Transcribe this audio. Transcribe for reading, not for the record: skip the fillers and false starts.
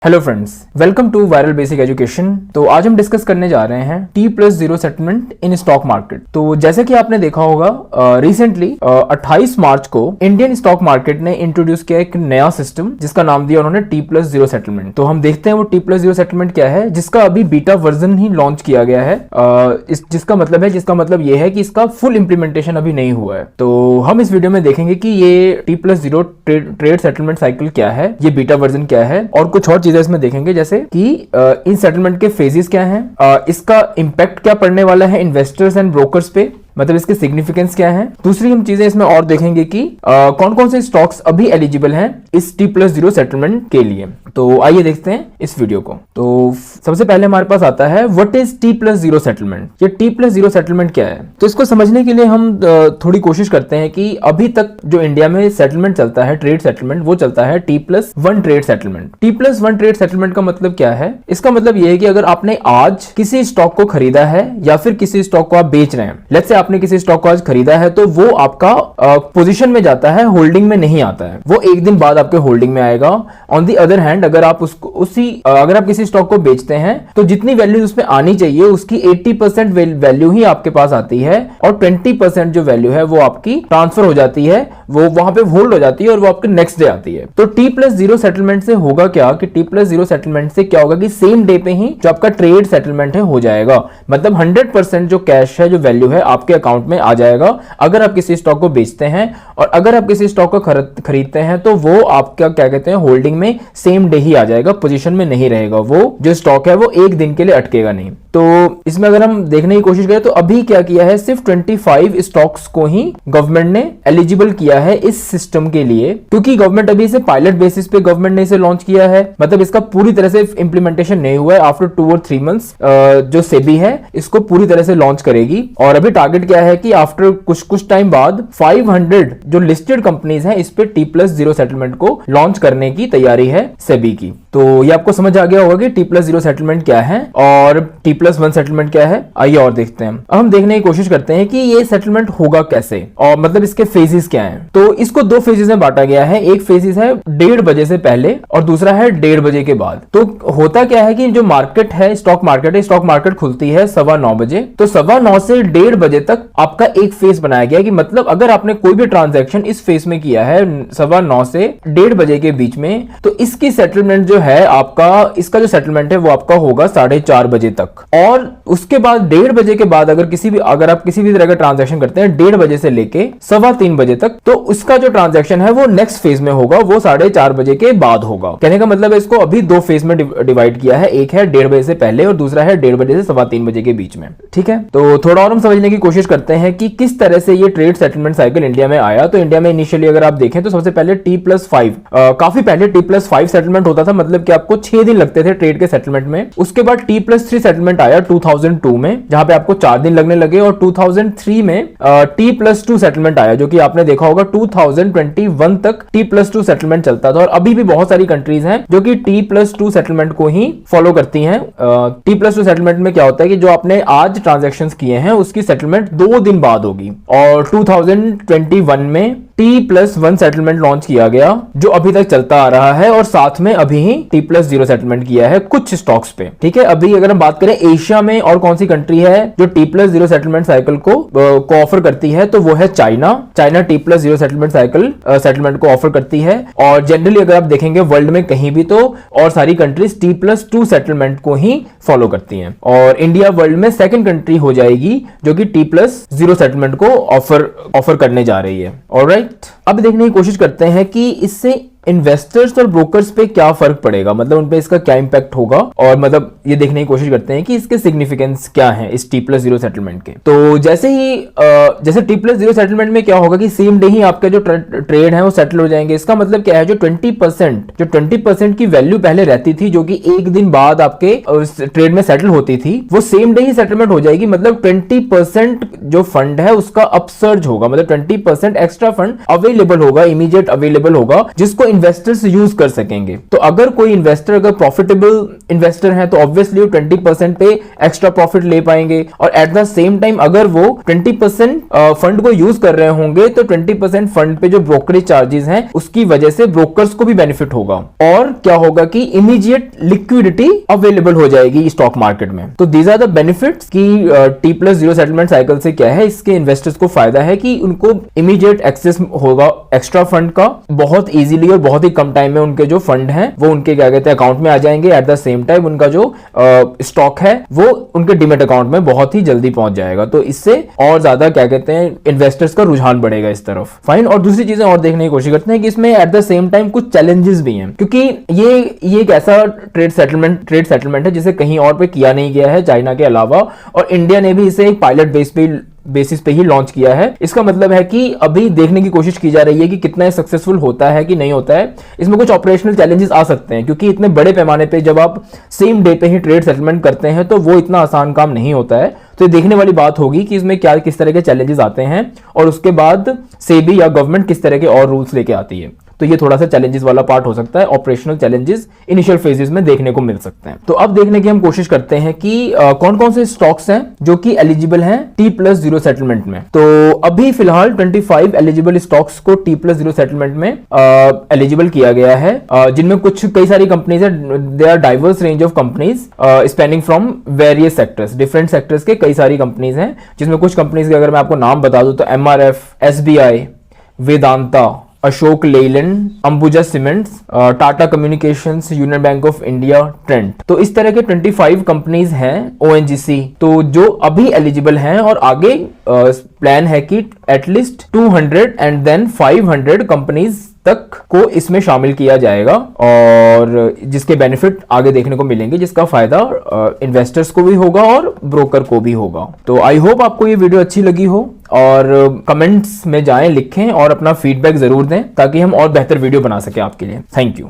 Hello friends, welcome to viral basic education. तो आज हम डिस्कस करने जा रहे हैं T+0 settlement in stock market. तो जैसे कि आपने देखा होगा रिसेंटली 28 मार्च को इंडियन स्टॉक मार्केट ने इंट्रोड्यूस किया एक नया सिस्टम जिसका नाम दिया उन्होंने T+0 सेटलमेंट। तो हम देखते हैं वो T+0 सेटलमेंट क्या है, जिसका अभी बीटा वर्जन ही लॉन्च किया गया है। जिसका मतलब ये है कि इसका फुल इंप्लीमेंटेशन अभी नहीं हुआ है। तो हम इस वीडियो में देखेंगे कि ये T+0 ट्रेड सेटलमेंट साइकिल क्या है, ये बीटा वर्जन क्या है और कुछ और इसमें देखेंगे, जैसे कि इन सेटलमेंट के फेजेस क्या हैं, इसका इंपैक्ट क्या पड़ने वाला है इन्वेस्टर्स एंड ब्रोकर्स पे, मतलब इसके सिग्निफिकेंस क्या है। दूसरी हम चीजें इसमें और देखेंगे कि कौन कौन से स्टॉक्स अभी एलिजिबल हैं इस T+0 सेटलमेंट के लिए। तो आइए देखते हैं इस वीडियो को। तो सबसे पहले हमारे पास आता है व्हाट इज T+0 सेटलमेंट। ये T+0 सेटलमेंट क्या है, तो इसको समझने के लिए हम थोड़ी कोशिश करते हैं कि अभी तक जो इंडिया में सेटलमेंट चलता है, ट्रेड सेटलमेंट, वो चलता है T+1 trade settlement. T+1 trade settlement का मतलब क्या है? इसका मतलब ये है कि अगर आपने आज किसी स्टॉक को खरीदा है या फिर किसी स्टॉक को आप बेच रहे हैं, लेट्स से आपने किसी स्टॉक को आज खरीदा है, तो वो आपका पोजीशन में जाता है, होल्डिंग में नहीं आता है, वो एक दिन बाद आपके होल्डिंग में आएगा। ऑन दी अदर हैंड अगर आप अगर आप किसी स्टॉक को बेचते हैं तो जितनी वैल्यू उसमें आनी चाहिए उसकी 80% वैल्यू ही आपके पास आती है और 20% जो वैल्यू है वो आपकी ट्रांसफर हो जाती है, वो वहां पे होल्ड हो जाती है और वो आपके नेक्स्ट डे आती है। तो T+0 सेटलमेंट से होगा क्या कि T+0 सेटलमेंट से क्या होगा कि सेम डे पे ही जो आपका ट्रेड सेटलमेंट है हो जाएगा, मतलब 100% जो कैश है, जो वैल्यू है आपके अकाउंट में आ जाएगा अगर आप किसी स्टॉक को बेचते हैं। और अगर आप किसी स्टॉक को खरीदते हैं तो वो आपका क्या कहते हैं, होल्डिंग में सेम डे ही आ जाएगा, पोजीशन में नहीं रहेगा, वो जो स्टॉक है वो एक दिन के लिए अटकेगा नहीं। तो इसमें अगर हम देखने की कोशिश करें तो अभी क्या किया है, सिर्फ 25 स्टॉक्स को ही गवर्नमेंट ने एलिजिबल किया है इस सिस्टम के लिए, क्योंकि गवर्नमेंट अभी इसे पायलट बेसिस पे गवर्नमेंट ने इसे लॉन्च किया है, मतलब इसका पूरी तरह से इंप्लीमेंटेशन नहीं हुआ है। आफ्टर 2 और 3 मंथ्स जो सेबी है इसको पूरी तरह से लॉन्च करेगी और अभी टारगेट क्या है कि आफ्टर कुछ टाइम बाद 500 जो लिस्टेड कंपनीज हैं इस पे T+0 सेटलमेंट को लॉन्च करने की तैयारी है सेबी की। तो ये आपको समझ आ गया होगा कि T+0 सेटलमेंट क्या है और T+1 सेटलमेंट क्या है। आइए और देखते हैं। अब हम देखने की कोशिश करते हैं कि ये सेटलमेंट होगा कैसे और मतलब इसके फेजेस क्या हैं। तो इसको 2 फेजेस में बांटा गया है, एक फेजेस है 1:30 बजे से पहले और दूसरा है 1:30 बजे के बाद। तो होता क्या है कि जो मार्केट है, स्टॉक मार्केट खुलती है 9:15 बजे, तो 9:15 से 1:30 बजे तक आपका एक फेज बनाया गया कि मतलब अगर आपने कोई भी ट्रांजैक्शन इस फेज में किया है 9:15 से 1:30 बजे के बीच में, तो इसकी सेटलमेंट जो है आपका, इसका जो सेटलमेंट है वो आपका होगा 4:30 बजे तक। और उसके बाद 1:30 बजे के बाद अगर आप किसी भी तरह का ट्रांजैक्शन करते हैं 1:30 बजे से लेके 3:15 बजे तक, तो उसका जो ट्रांजैक्शन है वो नेक्स्ट फेज में होगा, वो 4:30 बजे के बाद होगा। कहने का मतलब है इसको अभी 2 फेज में डिवाइड किया है, एक है 1:30 बजे से पहले और दूसरा है 1:30 बजे से 3:15 बजे के बीच में। ठीक है, तो थोड़ा और हम समझने की कोशिश करते हैं कि किस तरह से ये ट्रेड सेटलमेंट साइकिल इंडिया में आया। तो इंडिया में इनिशियली अगर आप देखें तो सबसे पहले T+5 काफी पहले T+5 सेटलमेंट होता था, मतलब कि आपको 6 दिन लगते थे ट्रेड के सेटलमेंट में। उसके बाद T+3 सेटलमेंट आया 2002 में, जहां पे आपको 4 दिन लगने लगे और 2003 में T+2 सेटलमेंट आया, जो कि आपने देखा होगा 2021 तक T+2 सेटलमेंट चलता था। और अभी भी बहुत सारी कंट्रीज हैं जो कि T+2 सेटलमेंट को ही फॉलो करती हैं। T+2 सेटलमेंट में क्या होता है कि जो आपने आज ट्रांजैक्शंस किए हैं उसकी सेटलमेंट 2 दिन बाद होगी। और 2021 में T+1 सेटलमेंट लॉन्च किया गया जो अभी तक चलता आ रहा है और साथ में अभी ही T+0 सेटलमेंट किया है कुछ स्टॉक्स पे। ठीक है, अभी अगर हम बात करें एशिया में और कौन सी कंट्री है जो T+0 सेटलमेंट साइकिल को ऑफर करती है, तो वो है चाइना T+0 सेटलमेंट सेटलमेंट को ऑफर करती है। और जनरली अगर आप देखेंगे वर्ल्ड में कहीं भी, तो और सारी कंट्रीज T+2 सेटलमेंट को ही फॉलो करती हैं और इंडिया वर्ल्ड में सेकंड कंट्री हो जाएगी जो कि T+0 सेटलमेंट को ऑफर करने जा रही है। ऑलराइट, अब देखने की कोशिश करते हैं कि इससे इन्वेस्टर्स और ब्रोकर्स पे क्या फर्क पड़ेगा, मतलब उन पे इसका क्या इंपैक्ट होगा, और मतलब ये देखने की कोशिश करते हैं कि इसके सिग्निफिकेंस क्या है इस T+0 सेटलमेंट के। तो जैसे T+0 सेटलमेंट में क्या होगा कि सेम डे ही आपके जो ट्रेड है वो सेटल हो जाएंगे। इसका मतलब क्या है, जो 20% की वैल्यू पहले रहती थी जो कि एक दिन बाद आपके ट्रेड में सेटल होती थी, वो सेम डे ही सेटलमेंट हो जाएगी। मतलब 20% जो फंड है उसका अपसर्ज होगा, मतलब 20% एक्स्ट्रा फंड अवेलेबल होगा, इमीडिएट अवेलेबल होगा, जिसको इन्वेस्टर्स यूज कर सकेंगे। तो अगर कोई इन्वेस्टर अगर प्रॉफिटेबल इन्वेस्टर है तो ऑब्वियसली वो 20% पे एक्स्ट्रा प्रॉफिट ले पाएंगे, और एट द सेम टाइम अगर वो 20% फंड को यूज कर रहे होंगे तो 20% फंड पे जो ब्रोकरेज चार्जेस हैं उसकी वजह से ब्रोकर्स को भी बेनिफिट होगा। और क्या होगा कि इमीडिएट लिक्विडिटी अवेलेबल हो जाएगी स्टॉक मार्केट में। तो दीज आर द बेनिफिट्स कि T+0 सेटलमेंट साइकिल से क्या है, इसके इन्वेस्टर्स को फायदा है कि उनको इमीडिएट एक्सेस होगा एक्स्ट्रा फंड का, बहुत इजीली और बहुत ही कम टाइम में उनके जो फंड हैं वो उनके क्या कहते हैं अकाउंट में आ जाएंगे। एट द सेम टाइम उनका जो स्टॉक है वो उनके डीमैट अकाउंट में बहुत ही जल्दी पहुंच जाएगा। तो इससे और ज्यादा क्या कहते हैं इन्वेस्टर्स का रुझान बढ़ेगा इस तरफ। फाइन। और दूसरी चीजें और देखने की कोशिश करते हैं कि इसमें एट द सेम टाइम कुछ चैलेंजेस भी हैं, क्योंकि ये एक ऐसा ट्रेड सेटलमेंट है जिसे कहीं और पे किया नहीं गया है चाइना के अलावा, और इंडिया ने भी इसे एक पायलट बेसिस पे ही लॉन्च किया है। इसका मतलब है कि अभी देखने की कोशिश की जा रही है कि कितना सक्सेसफुल होता है कि नहीं होता है। इसमें कुछ ऑपरेशनल चैलेंजेस आ सकते हैं, क्योंकि इतने बड़े पैमाने पे जब आप सेम डे पे ही ट्रेड सेटलमेंट करते हैं तो वो इतना आसान काम नहीं होता है। तो ये देखने वाली बात होगी कि इसमें क्या किस तरह के चैलेंजेस आते हैं, और उसके बाद सेबी या गवर्नमेंट किस तरह के और रूल्स लेके आती है। तो ये थोड़ा सा चैलेंजेस वाला पार्ट हो सकता है। ऑपरेशनल चैलेंजेस इनिशियल फेजेस में देखने को मिल सकते हैं। तो अब देखने की हम कोशिश करते हैं कि कौन कौन से स्टॉक्स हैं जो कि एलिजिबल हैं T+0 सेटलमेंट में। तो अभी फिलहाल 25 एलिजिबल स्टॉक्स को T+0 सेटलमेंट में एलिजिबल किया गया है, जिनमें कई सारी कंपनीज है। They are diverse range of companies spanning from various sectors, different sectors के कई सारी कंपनीज हैं, जिसमें कुछ कंपनीज के अगर मैं आपको नाम बता दूं तो MRF, SBI, Vedanta, Ashok Leyland, Ambuja cements, Tata communications, union bank of India, Trent. तो इस तरह के 25 कंपनीज हैं ONGC, तो जो अभी एलिजिबल हैं, और आगे प्लान है कि एटलीस्ट 200 एंड देन 500 कंपनीज तक को इसमें शामिल किया जाएगा, और जिसके बेनिफिट आगे देखने को मिलेंगे, जिसका फायदा इन्वेस्टर्स को भी होगा और ब्रोकर को भी होगा। तो आई होप आपको ये वीडियो अच्छी लगी हो, और कमेंट्स में जाएं, लिखें और अपना फीडबैक जरूर दें ताकि हम और बेहतर वीडियो बना सके आपके लिए। Thank you.